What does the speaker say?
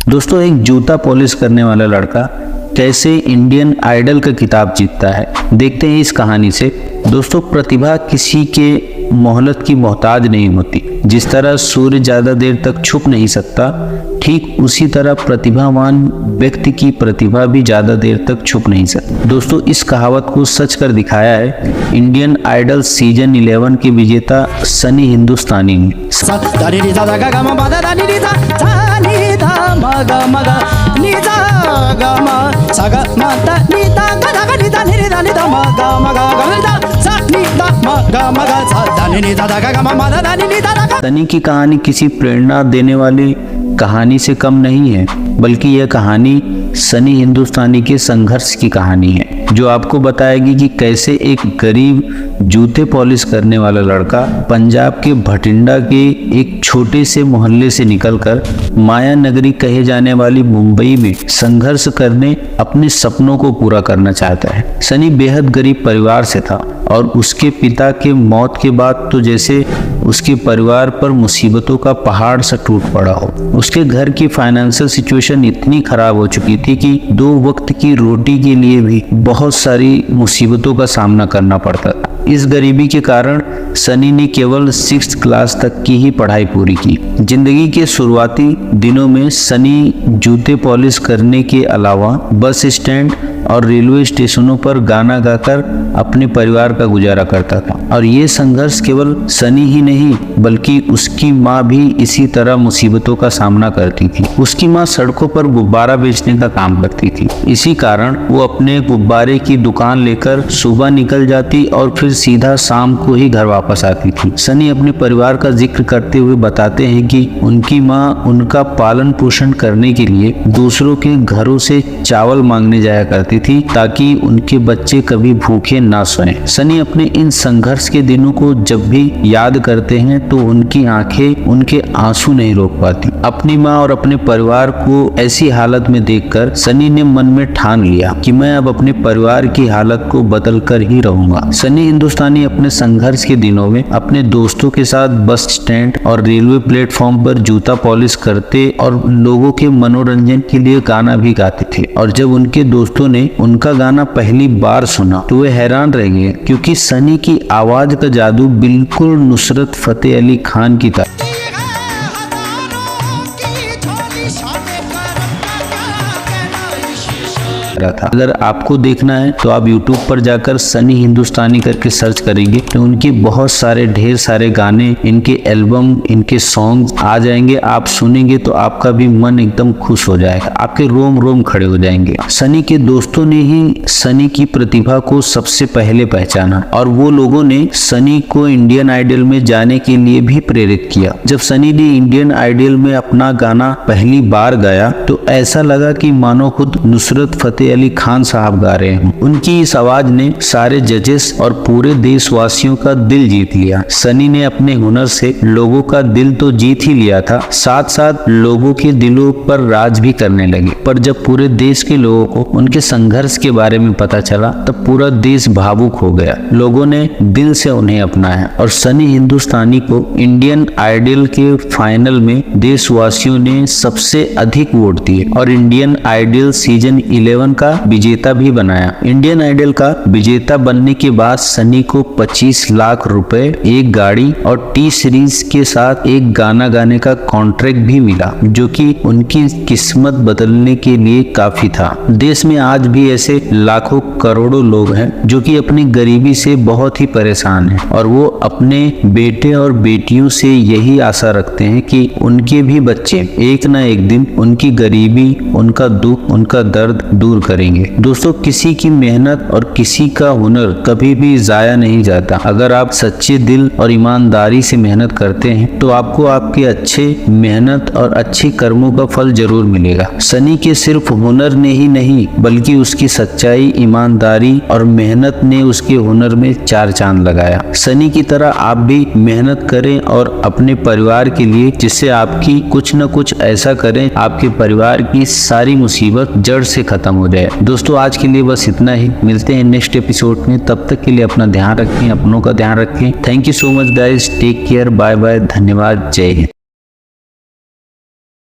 दोस्तों, एक जूता पॉलिश करने वाला लड़का कैसे इंडियन आइडल का खिताब जीतता है, देखते हैं इस कहानी से। दोस्तों, प्रतिभा किसी के मोहलत की मोहताज नहीं होती। जिस तरह सूर्य ज्यादा देर तक छुप नहीं सकता, ठीक उसी तरह प्रतिभावान व्यक्ति की प्रतिभा भी ज्यादा देर तक छुप नहीं सकती। दोस्तों, इस कहावत को सच कर दिखाया है इंडियन आइडल सीजन 11 के विजेता सनी हिंदुस्तानी ने। सनी की कहानी किसी प्रेरणा देने वाली कहानी से कम नहीं है, बल्कि यह कहानी सनी हिंदुस्तानी के संघर्ष की कहानी है, जो आपको बताएगी कि कैसे एक गरीब जूते पॉलिश करने वाला लड़का पंजाब के भटिंडा के एक छोटे से मोहल्ले से निकलकर माया नगरी कहे जाने वाली मुंबई में संघर्ष करने अपने सपनों को पूरा करना चाहता है। सनी बेहद गरीब परिवार से था और उसके पिता के मौत के बाद तो जैसे उसके परिवार पर मुसीबतों का पहाड़ सा टूट पड़ा हो। उसके घर की फाइनेंशियल सिचुएशन इतनी खराब हो चुकी थी कि 2 वक्त की रोटी के लिए भी बहुत सारी मुसीबतों का सामना करना पड़ता था। इस गरीबी के कारण सनी ने केवल 6th क्लास तक की ही पढ़ाई पूरी की। जिंदगी के शुरुआती दिनों में सनी जूते पॉलिश करने के अलावा बस स्टैंड और रेलवे स्टेशनों पर गाना गाकर अपने परिवार का गुजारा करता था। और ये संघर्ष केवल सनी ही नहीं, बल्कि उसकी माँ भी इसी तरह मुसीबतों का सामना करती थी। उसकी माँ सड़कों पर गुब्बारा बेचने का काम करती थी। इसी कारण वो अपने गुब्बारे की दुकान लेकर सुबह निकल जाती और फिर सीधा शाम को ही घर वापस आती थी। सनी अपने परिवार का जिक्र करते हुए बताते हैं कि उनकी माँ उनका पालन पोषण करने के लिए दूसरों के घरों से चावल मांगने जाया करती थी, ताकि उनके बच्चे कभी भूखे ना सोएं। सनी अपने इन संघर्ष के दिनों को जब भी याद करते हैं तो उनकी आंखें उनके आंसू नहीं रोक पाती। अपनी माँ और अपने परिवार को ऐसी हालत में देखकर सनी ने मन में ठान लिया कि मैं अब अपने परिवार की हालत को बदल कर ही रहूंगा। सनी हिंदुस्तानी अपने संघर्ष के दिनों में अपने दोस्तों के साथ बस स्टैंड और रेलवे प्लेटफॉर्म पर जूता पॉलिश करते और लोगों के मनोरंजन के लिए गाना भी गाते थे। और जब उनके दोस्तों ने उनका गाना पहली बार सुना तो वे हैरान रह गए, क्योंकि सनी की आवाज का जादू बिल्कुल नुसरत फतेह अली खान की तरह था। अगर आपको देखना है तो आप YouTube पर जाकर सनी हिंदुस्तानी करके सर्च करेंगे तो उनके बहुत सारे ढेर सारे गाने, इनके एल्बम, इनके सॉन्ग आ जाएंगे। आप सुनेंगे तो आपका भी मन एकदम खुश हो जाएगा, आपके रोम रोम खड़े हो जाएंगे। सनी के दोस्तों ने ही सनी की प्रतिभा को सबसे पहले पहचाना और वो लोगों ने सनी को इंडियन आइडल में जाने के लिए भी प्रेरित किया। जब सनी ने इंडियन आइडल में अपना गाना पहली बार गाया तो ऐसा लगा कि मानो खुद नुसरत फतेह अली खान साहब गा रहे हैं। उनकी इस आवाज ने सारे जजेस और पूरे देशवासियों का दिल जीत लिया। सनी ने अपने हुनर से लोगों का दिल तो जीत ही लिया था, साथ साथ लोगों के दिलों पर राज भी करने लगे। पर जब पूरे देश के लोगों को उनके संघर्ष के बारे में पता चला तब पूरा देश भावुक हो गया। लोगों ने दिल से उन्हें अपनाया और सनी हिंदुस्तानी को इंडियन आइडल के फाइनल में देशवासियों ने सबसे अधिक वोट दिए और इंडियन आइडल सीजन 11 का विजेता भी बनाया। इंडियन आइडल का विजेता बनने के बाद सनी को 25 लाख रुपए, एक गाड़ी और टी सीरीज के साथ एक गाना गाने का कॉन्ट्रैक्ट भी मिला, जो कि उनकी किस्मत बदलने के लिए काफी था। देश में आज भी ऐसे लाखों करोड़ों लोग हैं जो कि अपनी गरीबी से बहुत ही परेशान हैं और वो अपने बेटे और बेटियों से यही आशा रखते हैं कि उनके भी बच्चे एक ना एक दिन उनकी गरीबी, उनका दुख, उनका दर्द दूर करेंगे। दोस्तों, किसी की मेहनत और किसी का हुनर कभी भी जाया नहीं जाता। अगर आप सच्चे दिल और ईमानदारी से मेहनत करते हैं तो आपको आपके अच्छे मेहनत और अच्छे कर्मों का फल जरूर मिलेगा। सनी के सिर्फ हुनर ने ही नहीं, बल्कि उसकी सच्चाई, ईमानदारी और मेहनत ने उसके हुनर में 4 चांद लगाया। सनी की तरह आप भी मेहनत करें और अपने परिवार के लिए, जिससे आपकी कुछ न कुछ ऐसा करें आपके परिवार की सारी मुसीबत जड़ से खत्म हो जाए। दोस्तों, आज के लिए बस इतना ही। मिलते हैं नेक्स्ट एपिसोड में। तब तक के लिए अपना ध्यान रखें, अपनों का ध्यान रखें। Thank you so much guys, take care, bye bye, धन्यवाद, जय हिंद।